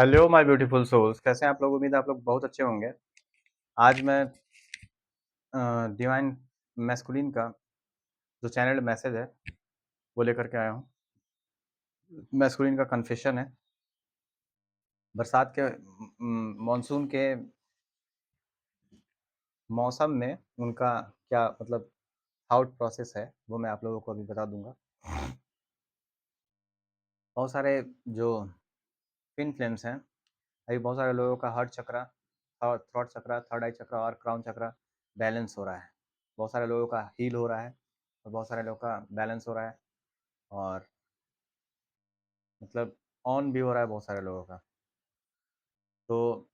Hello my beautiful souls, कैसे हैं आप लोग। उम्मीद है आप लोग बहुत अच्छे होंगे। आज मैं डिवाइन मैस्कुलिन का जो चैनल मैसेज है वो लेकर के आया हूँ। मैस्कुलिन का कन्फेशन है। बरसात के मानसून के मौसम में उनका क्या मतलब थाउट प्रोसेस है वो मैं आप लोगों को अभी बता दूंगा। बहुत सारे जो ट्विन फ्लेम्स हैं, अभी बहुत सारे लोगों का हार्ट चक्रा और थ्रॉट चक्रा, थर्ड आई चक्रा और क्राउन चक्रा बैलेंस हो रहा है। बहुत सारे लोगों का हील हो रहा है और बहुत सारे लोगों का बैलेंस हो रहा है और मतलब ऑन भी हो रहा है बहुत सारे लोगों का। तो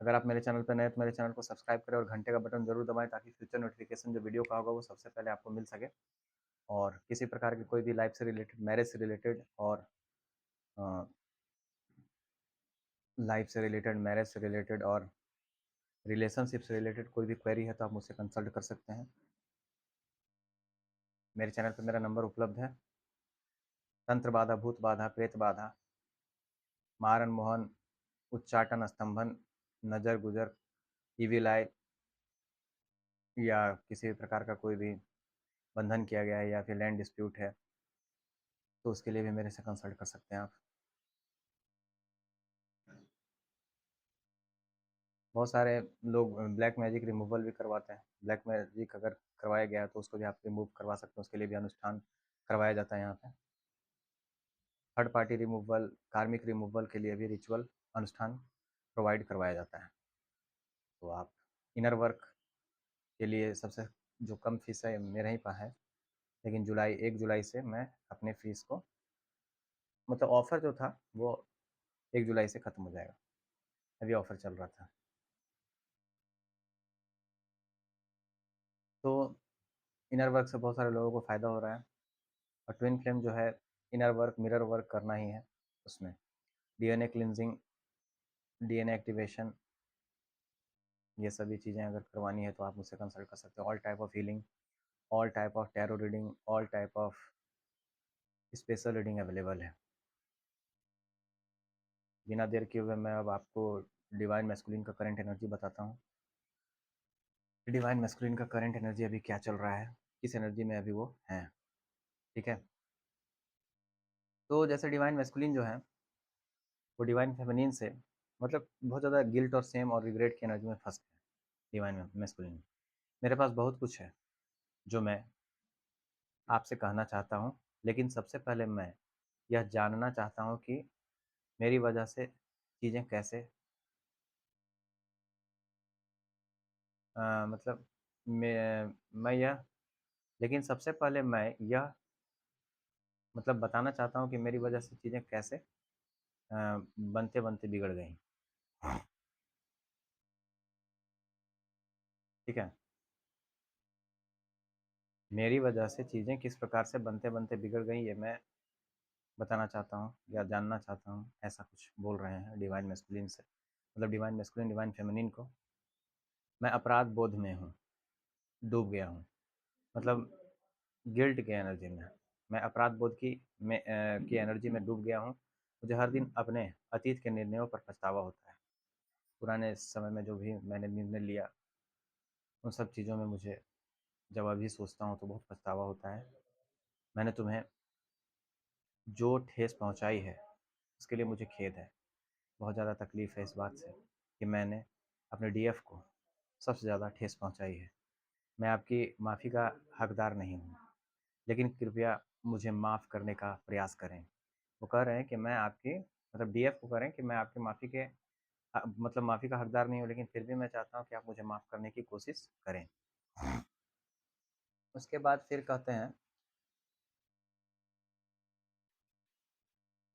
अगर आप मेरे चैनल पर नए तो मेरे चैनल को सब्सक्राइब करें और घंटे का बटन जरूर दबाएं ताकि फ्यूचर नोटिफिकेशन जो वीडियो का होगा वो सबसे पहले आपको मिल सके। और किसी प्रकार की कोई भी लाइफ से रिलेटेड, मैरिज से रिलेटेड और लाइफ से रिलेटेड, मैरिज से रिलेटेड और रिलेशनशिप से रिलेटेड कोई भी क्वेरी है तो आप मुझसे कंसल्ट कर सकते हैं। मेरे चैनल पर मेरा नंबर उपलब्ध है। तंत्र बाधा, भूत बाधा, प्रेत बाधा, मारन मोहन, उच्चाटन, स्तंभन, नजर गुजर, ईविल आई या किसी प्रकार का कोई भी बंधन किया गया है या फिर लैंड डिस्प्यूट है तो उसके लिए भी मेरे से कंसल्ट कर सकते हैं आप। बहुत सारे लोग ब्लैक मैजिक रिमूवल भी करवाते हैं। ब्लैक मैजिक अगर करवाया गया है तो उसको भी आप रिमूव करवा सकते हैं, उसके लिए भी अनुष्ठान करवाया जाता है यहाँ पे। थर्ड पार्टी रिमूवल, कार्मिक रिमूवल के लिए भी रिचुअल अनुष्ठान प्रोवाइड करवाया जाता है। तो आप इनर वर्क के लिए सबसे जो कम फीस है मेरे ही पास है, लेकिन 1 जुलाई से मैं अपने फीस को मतलब ऑफ़र जो था वो 1 जुलाई से ख़त्म हो जाएगा। अभी ऑफ़र चल रहा था। तो इनर वर्क से बहुत सारे लोगों को फ़ायदा हो रहा है और ट्विन फ्लेम जो है इनर वर्क, मिरर वर्क करना ही है उसमें। डीएनए क्लिनजिंग, डीएनए एक्टिवेशन, ये सभी चीज़ें अगर करवानी है तो आप मुझसे कंसल्ट कर सकते हो। All type of healing, all type of tarot reading, all type of special reading available है। बिना देर किए हुए मैं अब आपको डिवाइन मैस्कुलिन का करंट एनर्जी बताता हूँ। डिवाइन मैस्कुलिन का करंट एनर्जी अभी क्या चल रहा है, किस एनर्जी में अभी वो हैं। ठीक है। तो जैसे डिवाइन मैस्कुलिन जो है वो डिवाइन फेमिनिन से मतलब बहुत ज़्यादा गिल्ट और सेम और रिग्रेट की एनर्जी में फंस गए हैं। डिवाइन मैस्कुलिन, मेरे पास बहुत कुछ है जो मैं आपसे कहना चाहता हूँ, लेकिन सबसे पहले मैं यह जानना चाहता हूँ कि मेरी वजह से चीज़ें कैसे मतलब मैं यह लेकिन सबसे पहले मैं यह मतलब बताना चाहता हूँ कि मेरी वजह से चीज़ें कैसे बनते बनते बिगड़ गई। ठीक है। मेरी वजह से चीज़ें किस प्रकार से बनते बनते बिगड़ गई ये मैं बताना चाहता हूँ या जानना चाहता हूँ। ऐसा कुछ बोल रहे हैं डिवाइन मैस्कुलिन से, मतलब डिवाइन मैस्कुलिन डिवाइन फेमिनिन को। मैं अपराध बोध में हूँ, डूब गया हूँ, मतलब गिल्ट की एनर्जी में। मैं अपराध बोध की एनर्जी में डूब गया हूँ। मुझे हर दिन अपने अतीत के निर्णयों पर पछतावा होता है। पुराने समय में जो भी मैंने निर्णय लिया उन सब चीज़ों में मुझे जब अभी सोचता हूँ तो बहुत पछतावा होता है। मैंने तुम्हें जो ठेस पहुँचाई है उसके लिए मुझे खेद है। बहुत ज़्यादा तकलीफ़ है इस बात से कि मैंने अपने डीएफ को सबसे ज़्यादा ठेस पहुँचाई है। मैं आपकी माफ़ी का हकदार नहीं हूँ, लेकिन कृपया मुझे माफ़ करने का प्रयास करें। वो कह रहे हैं कि मैं आपकी मतलब डीएफ को कह रहे हैं कि मैं आपकी माफ़ी के मतलब माफ़ी का हकदार नहीं हूँ, लेकिन फिर भी मैं चाहता हूँ कि आप मुझे माफ़ करने की कोशिश करें। उसके बाद फिर कहते हैं,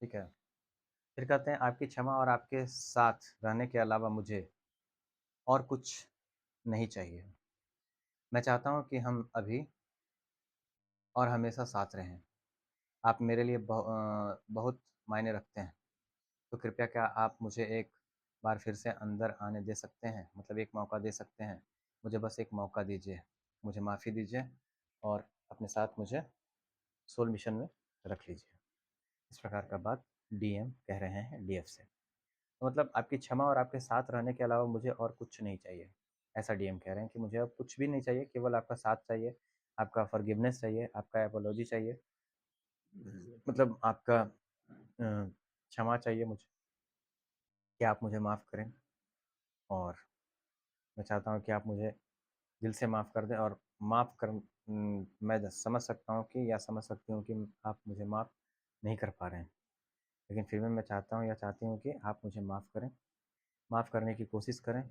ठीक है, फिर कहते हैं आपकी क्षमा और आपके साथ रहने के अलावा मुझे और कुछ नहीं चाहिए। मैं चाहता हूँ कि हम अभी और हमेशा साथ रहें। आप मेरे लिए बहुत मायने रखते हैं। तो कृपया क्या आप मुझे एक बार फिर से अंदर आने दे सकते हैं, मतलब एक मौका दे सकते हैं। मुझे बस एक मौका दीजिए, मुझे माफ़ी दीजिए और अपने साथ मुझे सोल मिशन में रख लीजिए। इस प्रकार का बात डीएम कह रहे हैं डीएफ से। तो मतलब आपकी क्षमा और आपके साथ रहने के अलावा मुझे और कुछ नहीं चाहिए। ऐसा डीएम कह रहे हैं कि मुझे अब कुछ भी नहीं चाहिए, केवल आपका साथ चाहिए, आपका फ़ॉरगिवनेस चाहिए, आपका एपोलॉजी चाहिए। मतलब आपका क्षमा चाहिए मुझे कि आप मुझे माफ़ करें, और मैं चाहता हूँ कि आप मुझे दिल से माफ़ कर दें, और मैं समझ सकता हूँ कि, या समझ सकती हूँ कि आप मुझे माफ़ नहीं कर पा रहे हैं। लेकिन फिर भी मैं चाहता हूँ या चाहती हूँ कि आप मुझे माफ़ करें, माफ़ करने की कोशिश करें,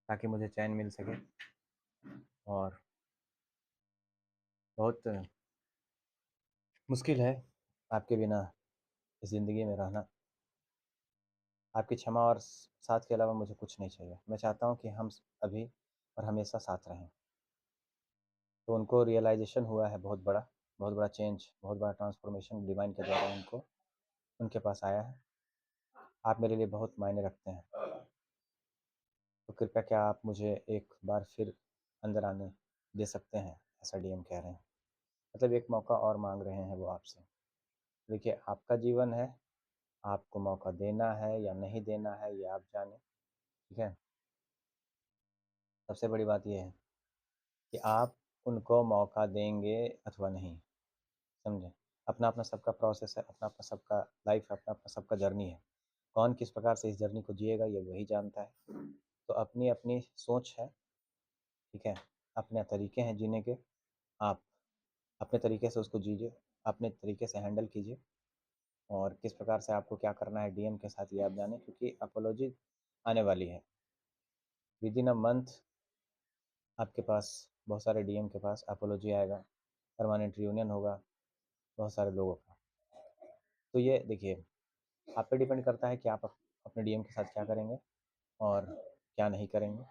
ताकि मुझे चैन मिल सके। और बहुत मुश्किल है आपके बिना इस ज़िंदगी में रहना। आपकी क्षमा और साथ के अलावा मुझे कुछ नहीं चाहिए। मैं चाहता हूँ कि हम अभी और हमेशा साथ रहें। तो उनको रियलाइज़ेशन हुआ है बहुत बड़ा चेंज, बहुत बड़ा ट्रांसफ़ॉर्मेशन डिवाइन के द्वारा उनको उनके पास आया है। आप मेरे लिए बहुत मायने रखते हैं। तो कृपया क्या आप मुझे एक बार फिर अंदर आने दे सकते हैं? ऐसा डीएम कह रहे हैं। मतलब एक मौका और माँग रहे हैं वो आपसे। देखिए, आपका जीवन है, आपको मौका देना है या नहीं देना है ये आप जानें, ठीक है? सबसे बड़ी बात ये है कि आप उनको मौका देंगे अथवा नहीं, समझे? अपना-अपना सबका प्रोसेस है, अपना-अपना सबका लाइफ़ है, अपना-अपना सबका जर्नी है। कौन किस प्रकार से इस जर्नी को जिएगा ये वही जानता है। तो अपनी-अपनी सोच है, ठीक है? अपने तरीके हैं जीने के, आप अपने तरीके से उसको जीजिए, अपने तरीके से हैंडल कीजिए, और किस प्रकार से आपको क्या करना है डीएम के साथ ये आप जानें, क्योंकि अपोलॉजी आने वाली है। विदिन अ मंथ आपके पास, बहुत सारे डीएम के पास अपोलॉजी आएगा, परमानेंट रियूनियन होगा बहुत सारे लोगों का। तो ये देखिए, आप पे डिपेंड करता है कि आप अपने डीएम के साथ क्या करेंगे और क्या नहीं करेंगे।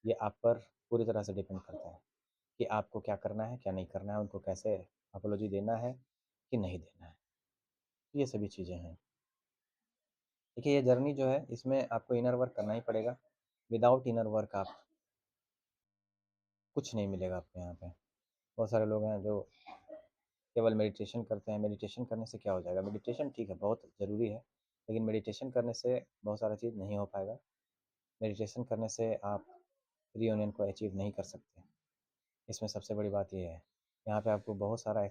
ये आप पर पूरी तरह से डिपेंड करता है कि आपको क्या करना है, क्या नहीं करना है, उनको कैसे अपोलॉजी देना है कि नहीं देना है। ये सभी चीज़ें हैं। देखिए, ये जर्नी जो है इसमें आपको इनर वर्क करना ही पड़ेगा। विदाउट इनर वर्क आप कुछ नहीं मिलेगा आपको यहाँ पे। बहुत सारे लोग हैं जो केवल मेडिटेशन करते हैं। मेडिटेशन करने से क्या हो जाएगा? मेडिटेशन ठीक है, बहुत ज़रूरी है, लेकिन मेडिटेशन करने से बहुत सारा चीज़ नहीं हो पाएगा। मेडिटेशन करने से आप रियूनियन को अचीव नहीं कर सकते। इसमें सबसे बड़ी बात ये है, यहाँ पे आपको बहुत सारा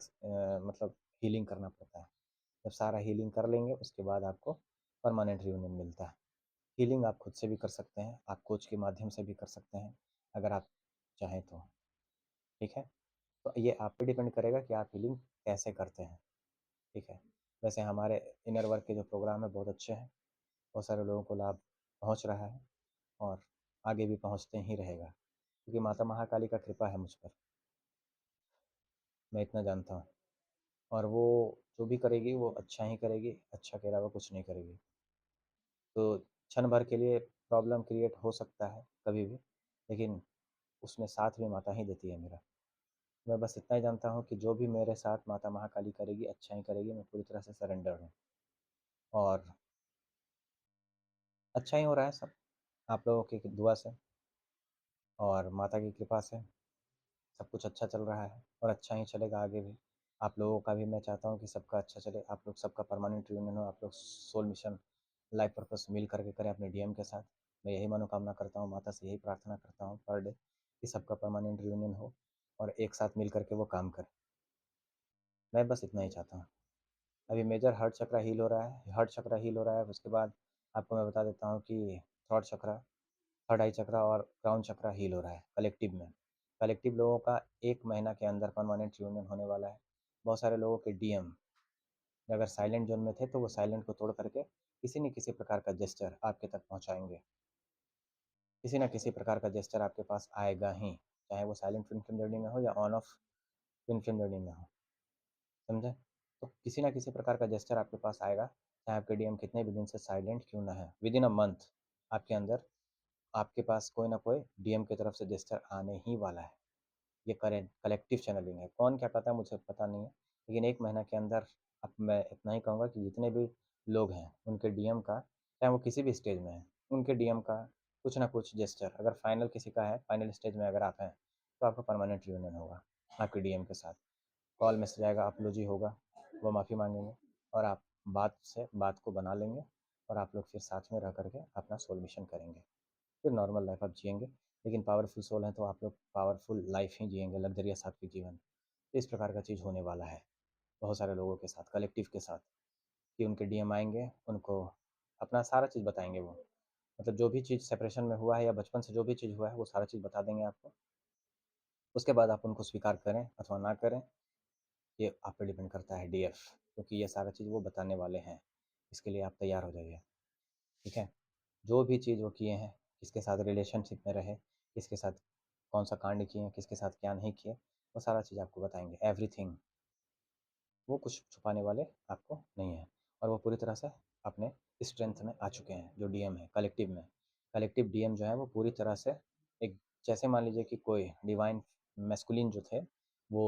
मतलब हीलिंग करना पड़ता है। जब सारा हीलिंग कर लेंगे उसके बाद आपको परमानेंट रियूनियन मिलता है। हीलिंग आप खुद से भी कर सकते हैं, आप कोच के माध्यम से भी कर सकते हैं, अगर आप चाहें तो, ठीक है? तो ये आप पे डिपेंड करेगा कि आप हीलिंग कैसे करते हैं, ठीक है? वैसे हमारे इनर वर्क के जो प्रोग्राम है बहुत अच्छे हैं, बहुत सारे लोगों को लाभ पहुँच रहा है, और आगे भी पहुँचते ही रहेगा, क्योंकि माता महाकाली का कृपा है मुझ पर, मैं इतना जानता हूँ। और वो जो भी करेगी वो अच्छा ही करेगी, अच्छा के अलावा कुछ नहीं करेगी। तो क्षण भर के लिए प्रॉब्लम क्रिएट हो सकता है कभी भी, लेकिन उसमें साथ भी माता ही देती है मेरा। मैं बस इतना ही जानता हूँ कि जो भी मेरे साथ माता महाकाली करेगी, अच्छा ही करेगी, मैं पूरी तरह से सरेंडर्ड हूँ, और अच्छा ही हो रहा है सब, आप लोगों की दुआ से और माता की कृपा से सब कुछ अच्छा चल रहा है, और अच्छा ही चलेगा आगे भी। आप लोगों का भी मैं चाहता हूँ कि सबका अच्छा चले, आप लोग सबका परमानेंट रियूनियन हो, आप लोग सोल मिशन, लाइफ पर्पस मिल करके करें अपने डीएम के साथ। मैं यही मनोकामना करता हूँ, माता से यही प्रार्थना करता हूँ पर डे कि सबका परमानेंट रियूनियन हो और एक साथ मिल करके वो काम करें। मैं बस इतना ही चाहता हूँ। अभी मेजर हार्ट चक्रा हील हो रहा है, हार्ट चक्रा हील हो रहा है, उसके बाद आपको मैं बता देता हूँ कि थ्रॉट चक्रा, थर्ड आई चक्रा और क्राउन चक्रा हील हो रहा है कलेक्टिव में। कलेक्टिव लोगों का 1 महीना के अंदर परमानेंट रियूनियन होने वाला है। बहुत सारे लोगों के डीएम अगर साइलेंट ज़ोन में थे तो वो साइलेंट को तोड़ करके किसी न किसी प्रकार का जेस्चर आपके तक पहुँचाएँगे। किसी न किसी प्रकार का जेस्चर आपके पास आएगा ही, चाहे वो साइलेंट ट्विन फ्लेम जर्नी में हो या on off twin flame journey में हो, समझे? तो किसी न किसी प्रकार का जेस्चर आपके पास आएगा, चाहे आपके डीएम कितने भी दिन से साइलेंट क्यों ना है। विदिन अ मंथ आपके अंदर, आपके पास कोई ना कोई डीएम की तरफ से जेस्चर आने ही वाला है। ये करें कलेक्टिव चैनलिंग है। कौन क्या कहता है मुझे पता नहीं है, लेकिन 1 महीना के अंदर अब मैं इतना ही कहूँगा कि जितने भी लोग हैं, उनके डीएम का, चाहे वो किसी भी स्टेज में हैं, उनके डीएम का कुछ ना कुछ जेस्चर, अगर फाइनल किसी का है, फाइनल स्टेज में अगर आप हैं, तो आपका परमानेंट रियूनियन होगा आपके डीएम के साथ। कॉल मैसेज आएगा, अपोलॉजी होगा, वो माफ़ी माँगेंगे और आप बात को बना लेंगे, और आप लोग फिर साथ में रह करके अपना सोल मिशन करेंगे, फिर नॉर्मल लाइफ आप जिएंगे। लेकिन पावरफुल सोल हैं तो आप लोग पावरफुल लाइफ ही जिएंगे, लग्जरियस सात्विक जीवन। तो इस प्रकार का चीज़ होने वाला है बहुत सारे लोगों के साथ, कलेक्टिव के साथ, कि उनके डीएम आएंगे, उनको अपना सारा चीज़ बताएंगे वो, मतलब जो भी चीज़ सेपरेशन में हुआ है या बचपन से जो भी चीज़ हुआ है वो सारा चीज़ बता देंगे आपको। उसके बाद आप उनको स्वीकार करें अथवा ना करें, ये आप पे डिपेंड करता है डीएफ, क्योंकि ये सारा चीज़ वो बताने वाले हैं। इसके लिए आप तैयार हो जाइए, ठीक है। जो भी चीज़ वो किए हैं, किसके साथ रिलेशनशिप में रहे, किसके साथ कौन सा कांड किए हैं, किसके साथ क्या नहीं किए, वो सारा चीज़ आपको बताएंगे, एवरीथिंग। वो कुछ छुपाने वाले आपको नहीं हैं, और वो पूरी तरह से अपने स्ट्रेंथ में आ चुके हैं। जो डीएम है कलेक्टिव में, कलेक्टिव डीएम जो है वो पूरी तरह से एक, जैसे मान लीजिए कि कोई डिवाइन मैस्कुलिन जो थे वो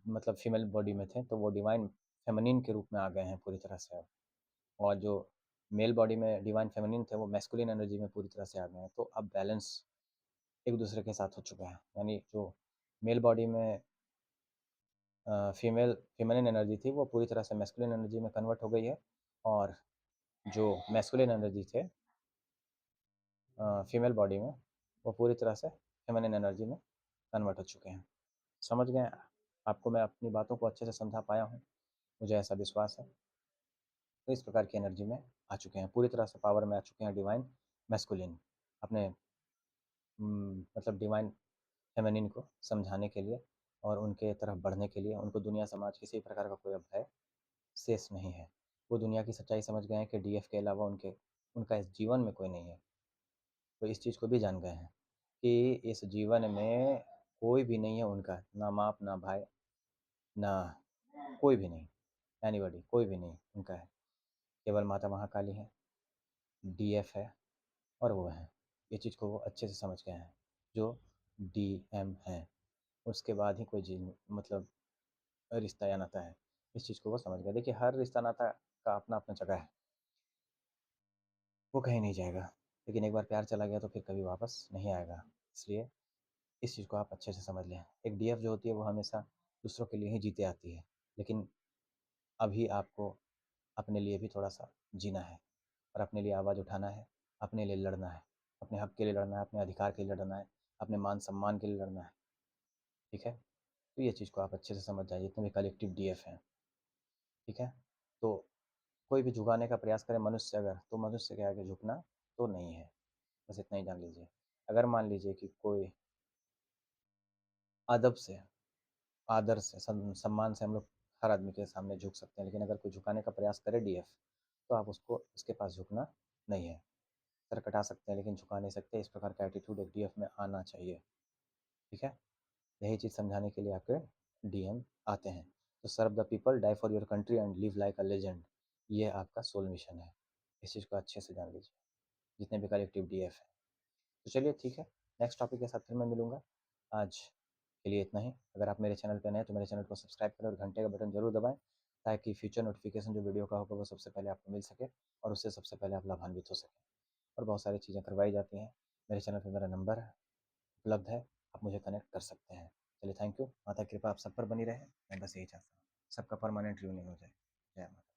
मतलब फीमेल बॉडी में थे, तो वो डिवाइन फेमिनिन के रूप में आ गए हैं पूरी तरह से अब। और जो मेल बॉडी में डिवाइन फेमिनिन थे वो मैस्कुलिन एनर्जी में पूरी तरह से आ गए हैं, तो अब बैलेंस एक दूसरे के साथ हो चुका है। यानी जो मेल बॉडी में फीमेल फेमिनिन एनर्जी थी वो पूरी तरह से मैस्कुलिन एनर्जी में कन्वर्ट हो गई है, और जो मैस्कुलिन एनर्जी थे फीमेल बॉडी में, वो पूरी तरह से फेमिनिन एनर्जी में कन्वर्ट हो चुके हैं। समझ गए? आपको मैं अपनी बातों को अच्छे से समझा पाया हूँ, मुझे ऐसा विश्वास है। तो इस प्रकार की एनर्जी में आ चुके हैं, पूरी तरह से पावर में आ चुके हैं डिवाइन मैस्कुलिन, अपने मतलब डिवाइन फेमिनिन को समझाने के लिए और उनके तरफ बढ़ने के लिए। उनको दुनिया समाज किसी प्रकार का कोई अब भय शेष नहीं है। वो दुनिया की सच्चाई समझ गए हैं कि डीएफ के अलावा उनका इस जीवन में कोई नहीं है। तो इस चीज़ को भी जान गए हैं कि इस जीवन में कोई भी नहीं है उनका, ना बाप ना भाई ना कोई भी नहीं, एनीबॉडी कोई भी नहीं उनका है। केवल माता महाकाली है, डीएफ है, और वो है। ये चीज़ को वो अच्छे से समझ गए हैं जो डीएम हैं। उसके बाद ही कोई चीज़ मतलब रिश्ता या नाता है, इस चीज़ को वो समझ गए। देखिए हर रिश्ता नाता का अपना अपना जगह है, वो कहीं नहीं जाएगा, लेकिन एक बार प्यार चला गया तो फिर कभी वापस नहीं आएगा। इसलिए इस चीज़ को आप अच्छे से समझ लें। एक डीएफ जो होती है वो हमेशा दूसरों के लिए ही जीते आती है, लेकिन अभी आपको अपने लिए भी थोड़ा-सा जीना है, और अपने लिए आवाज़ उठाना है, अपने लिए लड़ना है, अपने हक के लिए लड़ना है, अपने अधिकार के लिए लड़ना है, अपने मान-सम्मान के लिए लड़ना है, ठीक है? तो ये चीज़ को आप अच्छे से समझ जाइए, जितने भी कलेक्टिव डीएफ हैं, ठीक है? तो कोई भी झुकाने का प्रयास करे मनुष्य अगर, तो मनुष्य के आगे झुकना तो नहीं है, बस इतना ही जान लीजिए। अगर मान लीजिए कि कोई अदब से, आदर से, सम्मान से हम लोग हर आदमी के सामने झुक सकते हैं, लेकिन अगर कोई झुकाने का प्रयास करे डीएफ, तो आप उसको उसके पास झुकना नहीं है। सर कटा सकते हैं लेकिन झुका नहीं सकते, इस प्रकार का एटीट्यूड एक डीएफ में आना चाहिए, ठीक है? यही चीज़ समझाने के लिए आपके डीएम आते हैं। तो serve the people, die for your country and live like a legend, ये आपका सोल मिशन है। इस चीज़ को अच्छे से जान लीजिए, जितने भी कलेक्टिव डीएफ हैं। तो चलिए ठीक है, नेक्स्ट टॉपिक के साथ फिर मैं मिलूँगा। आज के लिए इतना ही। अगर आप मेरे चैनल पे नए हैं तो मेरे चैनल को सब्सक्राइब करें और घंटे का बटन ज़रूर दबाएँ, ताकि फ्यूचर नोटिफिकेशन जो वीडियो का होगा वो सबसे पहले आपको मिल सके और उससे सबसे पहले आप लाभान्वित हो सकें। और बहुत सारी चीज़ें करवाई जाती हैं। मेरे चैनल पे मेरा नंबर उपलब्ध है, आप मुझे कनेक्ट कर सकते हैं। चलिए थैंक यू। माता की कृपा आप सब पर बनी रहे, मैं बस यही चाहता हूँ। सबका परमानेंट रियूनियन हो जाए। जय माता।